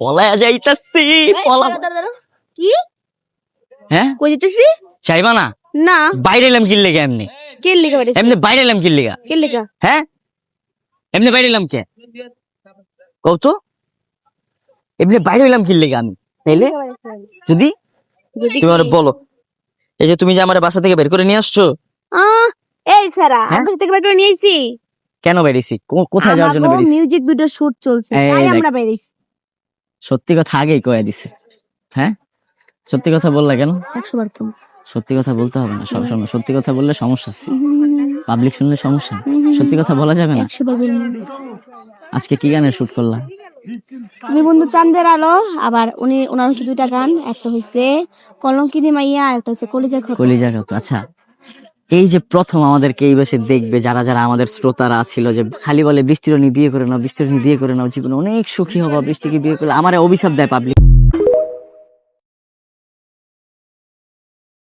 পলায়া যাইতাছি কি হ্যাঁ কই যেতেছি? চাইবা না না বাইরে এলাম কিনলে কে এমনি কে লিখে পারিস? এমনি বাইরে এলাম কিনলে কে লিখা? হ্যাঁ এমনি বাইরে এলাম কে কও তো এমনি বাইরে এলাম কিনলে আমি তাইলে যদি যদি তুমি আমার বলো এই যে তুমি যে আমার বাসা থেকে বের করে নিয়ে আসছো এই সারা হ্যাঁ? আমি থেকে বের করে নিয়েছি। কেন বেরিয়েছি কোথায় যাওয়ার জন্য বেরিয়েছি মিউজিক ভিডিও শুট চলছে এই তাই দেখ। আমরা বেরিয়েছি। সত্যি কথা আগেই কয়ে দিছে হ্যাঁ সত্যি কথা বললা কেন 100 বার তুমি সত্যি কথা বলতে হবে না সবসময় সত্যি কথা বললে সমস্যা আছে পাবলিক শুনলে সমস্যা সত্যি কথা বলা যাবে না 100 বার বলবো। আজকে কি গানের শুট করলা তুমি বন্ধু চাঁদের আলো, আবার ওনার হচ্ছে দুইটা গান, একটা হচ্ছে কলঙ্কিনী মাইয়া, আর একটা হচ্ছে কলিজার ক্ষত। কলিজা কত আচ্ছা এই যে প্রথম আমাদেরকে এই বয়সে দেখবে যারা যারা আমাদের শ্রোতারা ছিল যে খালি বলে বৃষ্টির বিয়ে করে নাও বৃষ্টির বিয়ে করে নাও জীবনে অনেক সুখী হবা বৃষ্টিকে বিয়ে করলে আমার অভিশাপ দেয় পাবলিক